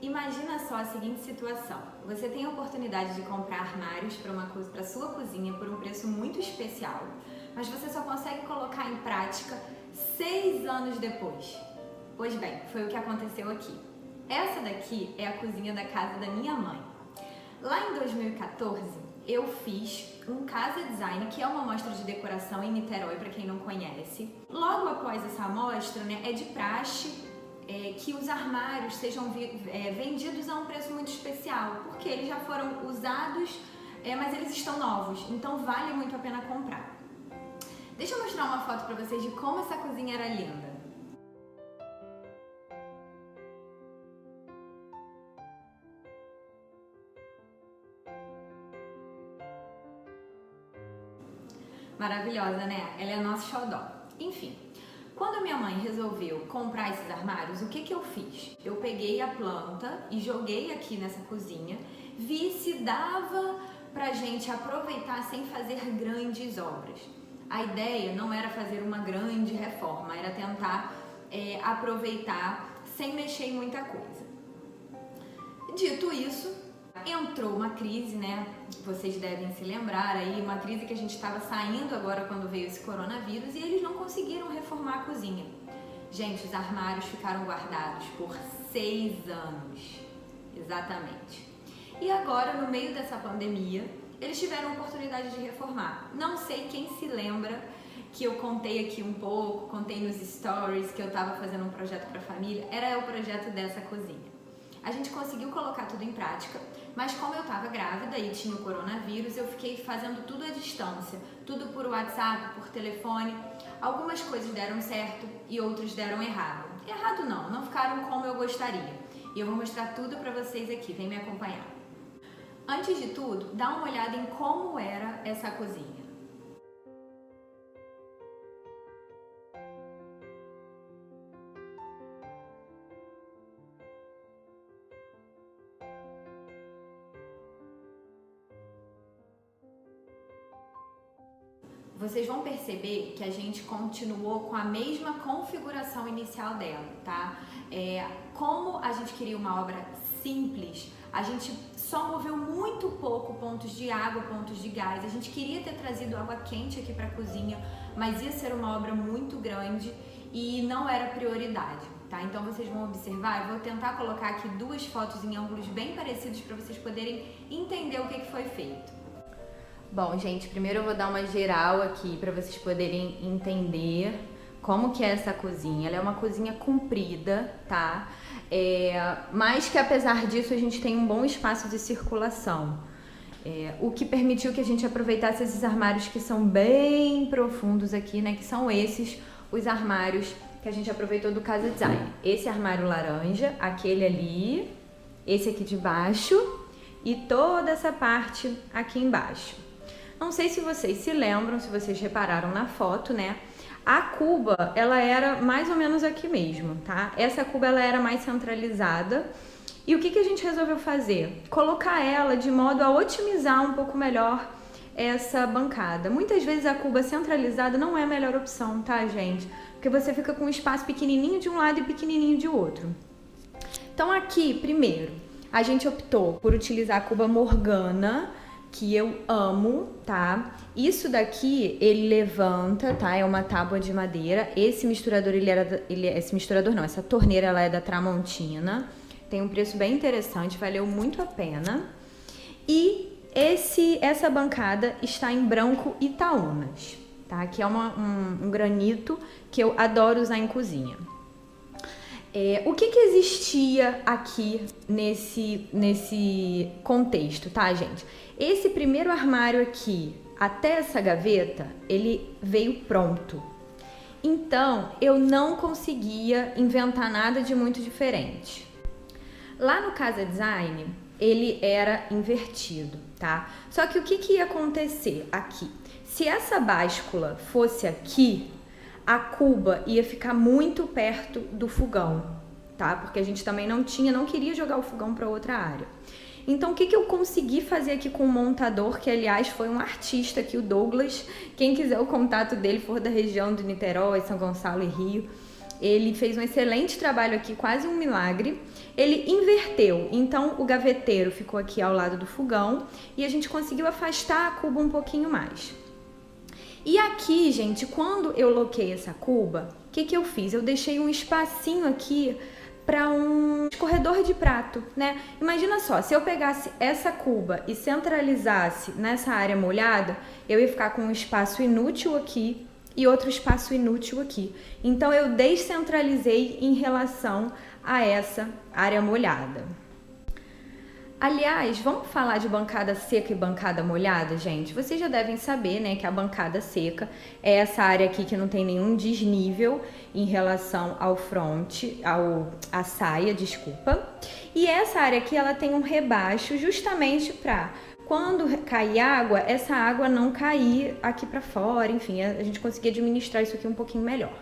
Imagina só a seguinte situação: você tem a oportunidade de comprar armários para sua cozinha por um preço muito especial, mas você só consegue colocar em prática 6 anos depois. Pois bem, foi o que aconteceu aqui. Essa daqui é a cozinha da casa da minha mãe. Lá em 2014, eu fiz um Casa Design, que é uma mostra de decoração em Niterói, para quem não conhece. Logo após essa mostra, é de praxe que os armários sejam vendidos a um preço muito especial, porque eles já foram usados, mas eles estão novos, então vale muito a pena comprar. Deixa eu mostrar uma foto para vocês de como essa cozinha era linda. Maravilhosa, né? Ela é nosso xodó. Enfim, quando minha mãe resolveu comprar esses armários, o que eu fiz? Eu peguei a planta e joguei aqui nessa cozinha, vi se dava pra gente aproveitar sem fazer grandes obras. A ideia não era fazer uma grande reforma, era tentar aproveitar sem mexer em muita coisa. Dito isso, entrou uma crise, Vocês devem se lembrar aí, uma crise que a gente estava saindo agora quando veio esse coronavírus e eles não conseguiram reformar a cozinha. Gente, os armários ficaram guardados por 6 anos, exatamente. E agora, no meio dessa pandemia, eles tiveram a oportunidade de reformar. Não sei quem se lembra que eu contei aqui um pouco, contei nos stories que eu estava fazendo um projeto para a família, era o projeto dessa cozinha. A gente conseguiu colocar tudo em prática, mas como eu estava grávida e tinha o coronavírus, eu fiquei fazendo tudo à distância, tudo por WhatsApp, por telefone. Algumas coisas deram certo e outras deram errado. Errado não ficaram como eu gostaria. E eu vou mostrar tudo para vocês aqui, vem me acompanhar. Antes de tudo, dá uma olhada em como era essa cozinha. Vocês vão perceber que a gente continuou com a mesma configuração inicial dela, tá? Como a gente queria uma obra simples, a gente só moveu muito pouco pontos de água, pontos de gás. A gente queria ter trazido água quente aqui para a cozinha, mas ia ser uma obra muito grande e não era prioridade, tá? Então vocês vão observar, eu vou tentar colocar aqui 2 fotos em ângulos bem parecidos para vocês poderem entender o que foi feito. Bom, gente, primeiro eu vou dar uma geral aqui para vocês poderem entender como que é essa cozinha. Ela é uma cozinha comprida, tá? Mas que apesar disso a gente tem um bom espaço de circulação. O que permitiu que a gente aproveitasse esses armários que são bem profundos aqui, que são esses os armários que a gente aproveitou do Casa Design. Esse armário laranja, aquele ali, esse aqui de baixo e toda essa parte aqui embaixo. Não sei se vocês se lembram, se vocês repararam na foto, A cuba, ela era mais ou menos aqui mesmo, tá? Essa cuba, ela era mais centralizada. E o que a gente resolveu fazer? Colocar ela de modo a otimizar um pouco melhor essa bancada. Muitas vezes a cuba centralizada não é a melhor opção, tá, gente? Porque você fica com um espaço pequenininho de um lado e pequenininho de outro. Então aqui, primeiro, a gente optou por utilizar a cuba Morgana, que eu amo, tá? Isso daqui, ele levanta, tá? É uma tábua de madeira. Esse misturador, essa torneira, ela é da Tramontina. Tem um preço bem interessante, valeu muito a pena. E essa bancada está em branco Itaúnas, tá? Que é um granito que eu adoro usar em cozinha. O que existia aqui nesse contexto, tá, gente? Esse primeiro armário aqui, até essa gaveta, ele veio pronto. Então, eu não conseguia inventar nada de muito diferente. Lá no Casa Design, ele era invertido, tá? Só que o que ia acontecer aqui? Se essa báscula fosse aqui, a cuba ia ficar muito perto do fogão, tá? Porque a gente também não queria jogar o fogão para outra área. Então, o que eu consegui fazer aqui com o montador, que aliás foi um artista aqui, o Douglas. Quem quiser o contato dele, for da região de Niterói, São Gonçalo e Rio, ele fez um excelente trabalho aqui, quase um milagre. ele inverteu. Então o gaveteiro ficou aqui ao lado do fogão e a gente conseguiu afastar a cuba um pouquinho mais. E aqui, gente, quando eu loquei essa cuba, o que eu fiz? Eu deixei um espacinho aqui para um escorredor de prato, né? Imagina só, se eu pegasse essa cuba e centralizasse nessa área molhada, eu ia ficar com um espaço inútil aqui e outro espaço inútil aqui. Então eu descentralizei em relação a essa área molhada. Aliás, vamos falar de bancada seca e bancada molhada, gente? Vocês já devem saber, né, que a bancada seca é essa área aqui que não tem nenhum desnível em relação ao fronte, à saia, desculpa. E essa área aqui, ela tem um rebaixo justamente para quando cair água, essa água não cair aqui para fora, enfim, a gente conseguir administrar isso aqui um pouquinho melhor.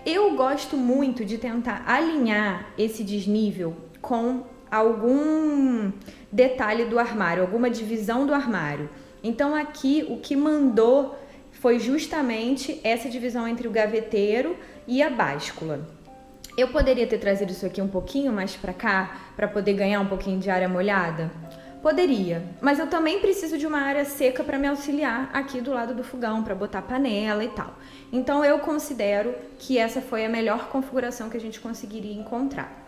Eu gosto muito de tentar alinhar esse desnível com algum detalhe do armário, alguma divisão do armário. Então aqui o que mandou foi justamente essa divisão entre o gaveteiro e a báscula. Eu poderia ter trazido isso aqui um pouquinho mais para cá, para poder ganhar um pouquinho de área molhada? Poderia, mas eu também preciso de uma área seca para me auxiliar aqui do lado do fogão, para botar panela e tal. Então eu considero que essa foi a melhor configuração que a gente conseguiria encontrar.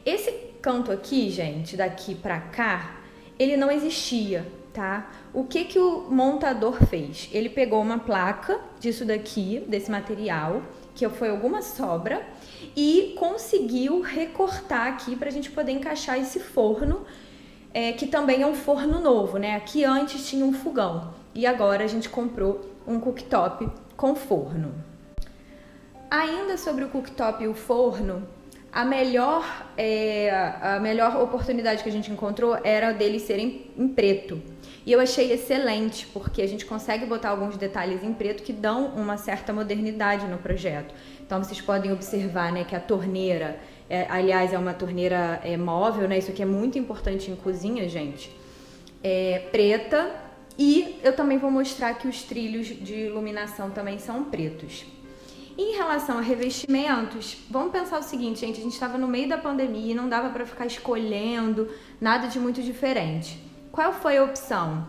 Esse canto aqui, gente, daqui pra cá, ele não existia, tá? O que o montador fez? Ele pegou uma placa disso daqui, desse material, que foi alguma sobra, e conseguiu recortar aqui pra gente poder encaixar esse forno, que também é um forno novo, né? Aqui antes tinha um fogão, e agora a gente comprou um cooktop com forno. Ainda sobre o cooktop e o forno, a melhor oportunidade que a gente encontrou era deles serem em preto. E eu achei excelente, porque a gente consegue botar alguns detalhes em preto que dão uma certa modernidade no projeto. Então vocês podem observar, né, que a torneira, aliás, é uma torneira móvel, né? Isso aqui é muito importante em cozinha, gente. É preta, e eu também vou mostrar que os trilhos de iluminação também são pretos. Em relação a revestimentos, vamos pensar o seguinte, gente, a gente estava no meio da pandemia e não dava para ficar escolhendo nada de muito diferente. Qual foi a opção?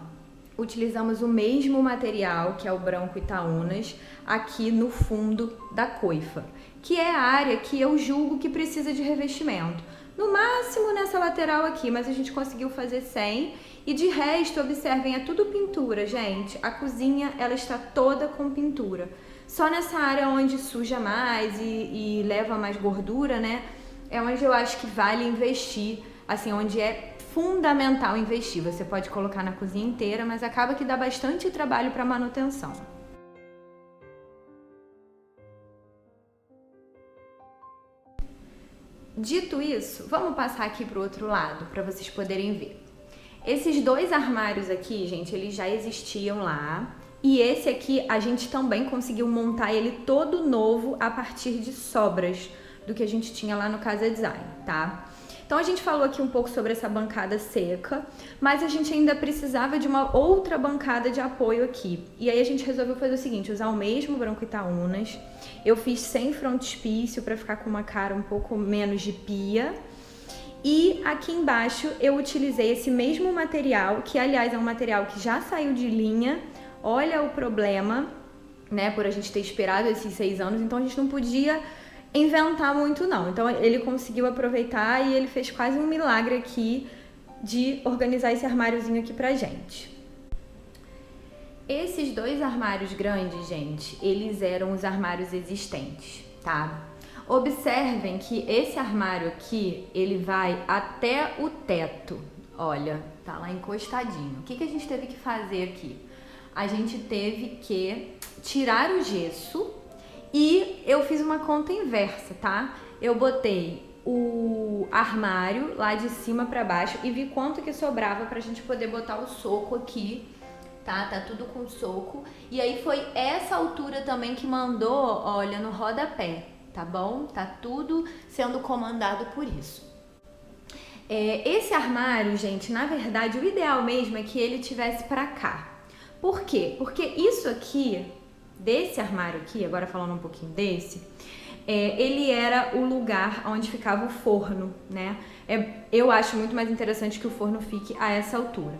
Utilizamos o mesmo material, que é o branco Itaúnas, aqui no fundo da coifa, que é a área que eu julgo que precisa de revestimento. No máximo nessa lateral aqui, mas a gente conseguiu fazer sem. E de resto, observem, é tudo pintura, gente. A cozinha, ela está toda com pintura. Só nessa área onde suja mais e leva mais gordura, né? É onde eu acho que vale investir, assim, onde é fundamental investir. Você pode colocar na cozinha inteira, mas acaba que dá bastante trabalho para manutenção. Dito isso, vamos passar aqui para o outro lado, para vocês poderem ver. Esses dois armários aqui, gente, eles já existiam lá. E esse aqui, a gente também conseguiu montar ele todo novo a partir de sobras do que a gente tinha lá no Casa Design, tá? Então a gente falou aqui um pouco sobre essa bancada seca, mas a gente ainda precisava de uma outra bancada de apoio aqui. E aí a gente resolveu fazer o seguinte, usar o mesmo branco Itaúnas. Eu fiz sem frontispício para ficar com uma cara um pouco menos de pia. E aqui embaixo eu utilizei esse mesmo material, que aliás é um material que já saiu de linha. Olha o problema, né, por a gente ter esperado esses 6 anos, então a gente não podia inventar muito não. Então ele conseguiu aproveitar e ele fez quase um milagre aqui de organizar esse armáriozinho aqui pra gente. Esses dois armários grandes, gente, eles eram os armários existentes, tá? Observem que esse armário aqui, ele vai até o teto. Olha, tá lá encostadinho. O que a gente teve que fazer aqui? A gente teve que tirar o gesso e eu fiz uma conta inversa, tá? Eu botei o armário lá de cima pra baixo e vi quanto que sobrava pra gente poder botar o soco aqui, tá? Tá tudo com soco. E aí foi essa altura também que mandou, olha, no rodapé, tá bom? Tá tudo sendo comandado por isso. Esse armário, gente, na verdade, o ideal mesmo é que ele tivesse pra cá. Por quê? Porque isso aqui, desse armário aqui, agora falando um pouquinho desse, ele era o lugar onde ficava o forno, né? Eu acho muito mais interessante que o forno fique a essa altura.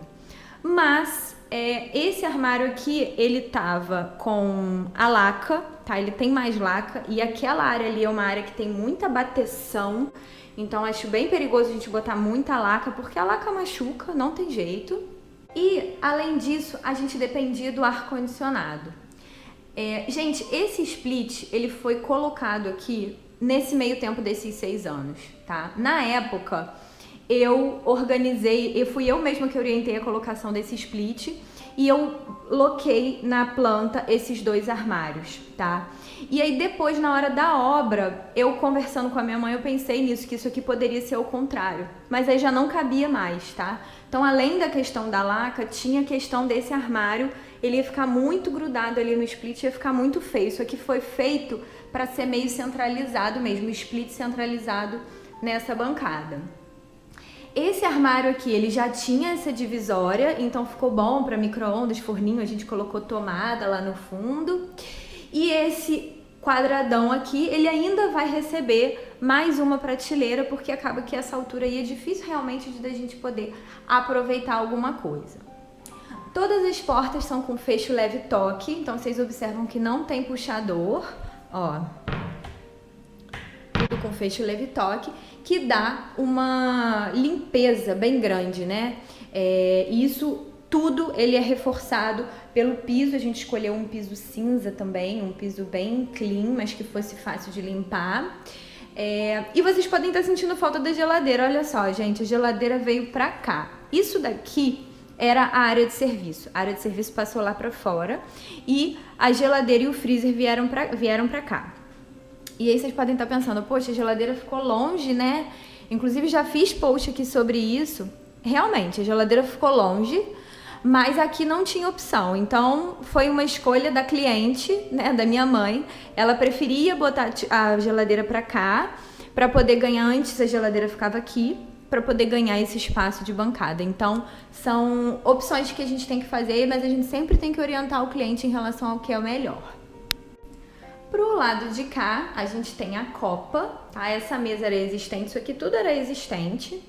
Mas esse armário aqui, ele tava com a laca, tá? Ele tem mais laca e aquela área ali é uma área que tem muita bateção, então acho bem perigoso a gente botar muita laca, porque a laca machuca, não tem jeito. E além disso, a gente dependia do ar-condicionado. Gente, esse split, ele foi colocado aqui nesse meio tempo desses 6 anos, tá? Na época, eu organizei, fui eu mesma que orientei a colocação desse split e eu loquei na planta esses 2 armários, tá? E aí depois, na hora da obra, eu conversando com a minha mãe, eu pensei nisso, que isso aqui poderia ser o contrário, mas aí já não cabia mais, tá? Então, além da questão da laca, tinha a questão desse armário, ele ia ficar muito grudado ali no split, ia ficar muito feio. Isso aqui foi feito para ser meio centralizado mesmo, split centralizado nessa bancada. Esse armário aqui, ele já tinha essa divisória, então ficou bom para micro-ondas, forninho, a gente colocou tomada lá no fundo. E esse quadradão aqui, ele ainda vai receber mais uma prateleira, porque acaba que essa altura aí é difícil realmente de a gente poder aproveitar alguma coisa. Todas as portas são com fecho leve toque, então vocês observam que não tem puxador, ó. Tudo com fecho leve toque, que dá uma limpeza bem grande, né? Isso tudo ele é reforçado pelo piso, a gente escolheu um piso cinza também, um piso bem clean, mas que fosse fácil de limpar. E vocês podem estar sentindo falta da geladeira, olha só, gente, a geladeira veio pra cá. Isso daqui era a área de serviço. A área de serviço passou lá pra fora e a geladeira e o freezer vieram pra cá. E aí vocês podem estar pensando, poxa, a geladeira ficou longe, né? Inclusive já fiz post aqui sobre isso. Realmente, a geladeira ficou longe, mas aqui não tinha opção. Então foi uma escolha da cliente, né, da minha mãe. Ela preferia botar a geladeira pra cá, pra poder ganhar, antes a geladeira ficava aqui, para poder ganhar esse espaço de bancada. Então, são opções que a gente tem que fazer, mas a gente sempre tem que orientar o cliente em relação ao que é o melhor. Pro lado de cá, a gente tem a copa, tá? Essa mesa era existente, isso aqui tudo era existente.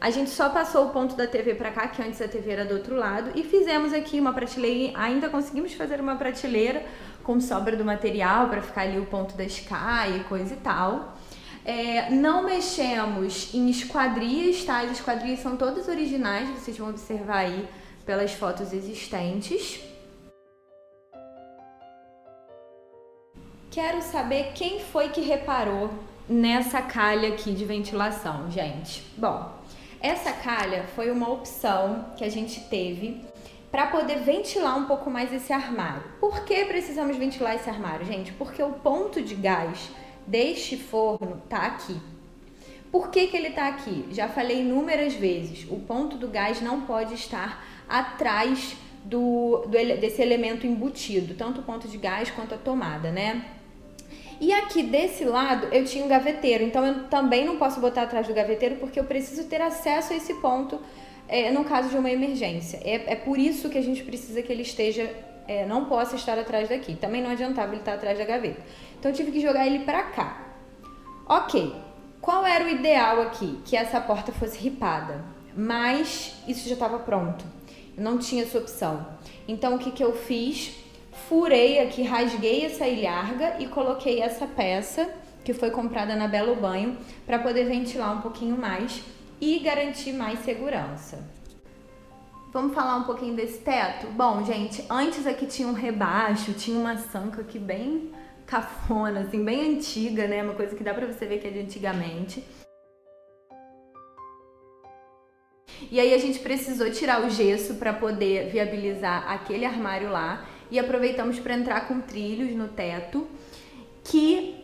A gente só passou o ponto da TV para cá, que antes a TV era do outro lado, e fizemos aqui uma prateleira, ainda conseguimos fazer uma prateleira com sobra do material para ficar ali o ponto da Sky e coisa e tal. Não mexemos em esquadrias, tá? As esquadrias são todas originais, vocês vão observar aí pelas fotos existentes. Quero saber quem foi que reparou nessa calha aqui de ventilação, gente. Bom, essa calha foi uma opção que a gente teve para poder ventilar um pouco mais esse armário. Por que precisamos ventilar esse armário, gente? Porque o ponto de gás deste forno tá aqui. Por que ele tá aqui? Já falei inúmeras vezes, o ponto do gás não pode estar atrás desse elemento embutido, tanto o ponto de gás quanto a tomada, né? E aqui desse lado eu tinha um gaveteiro, então eu também não posso botar atrás do gaveteiro porque eu preciso ter acesso a esse ponto no caso de uma emergência. É por isso que a gente precisa que ele esteja, não possa estar atrás daqui. Também não adiantava ele estar atrás da gaveta. Então eu tive que jogar ele pra cá. Ok, qual era o ideal aqui? Que essa porta fosse ripada, mas isso já estava pronto. Eu não tinha essa opção. Então o que eu fiz? Furei aqui, rasguei essa ilharga e coloquei essa peça que foi comprada na Belo Banho para poder ventilar um pouquinho mais e garantir mais segurança. Vamos falar um pouquinho desse teto? Bom, gente, antes aqui tinha um rebaixo, tinha uma sanca aqui bem cafona, assim, bem antiga, né? Uma coisa que dá pra você ver que é de antigamente. E aí a gente precisou tirar o gesso para poder viabilizar aquele armário lá e aproveitamos para entrar com trilhos no teto que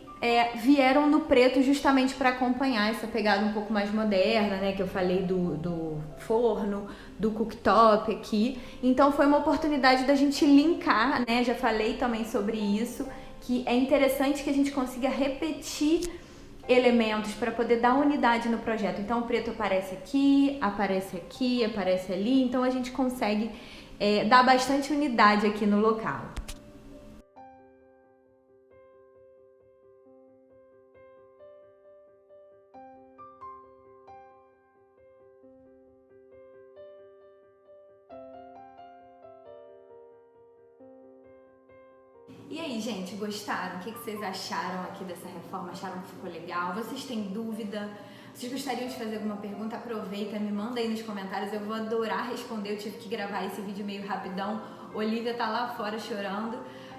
vieram no preto justamente para acompanhar essa pegada um pouco mais moderna, né? Que eu falei do forno, do cooktop aqui. Então foi uma oportunidade da gente linkar, né? Já falei também sobre isso, que é interessante que a gente consiga repetir elementos para poder dar unidade no projeto. Então o preto aparece aqui, aparece ali, então a gente consegue dar bastante unidade aqui no local. E aí, gente, gostaram? O que vocês acharam aqui dessa reforma? Acharam que ficou legal? Vocês têm dúvida? Vocês gostariam de fazer alguma pergunta? Aproveita, me manda aí nos comentários, eu vou adorar responder. Eu tive que gravar esse vídeo meio rapidão. Olivia tá lá fora chorando,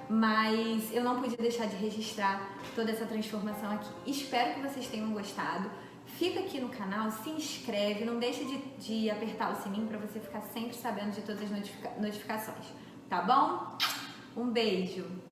mas eu não podia deixar de registrar toda essa transformação aqui. Espero que vocês tenham gostado. Fica aqui no canal, se inscreve, não deixa de apertar o sininho para você ficar sempre sabendo de todas as notificações, tá bom? Um beijo!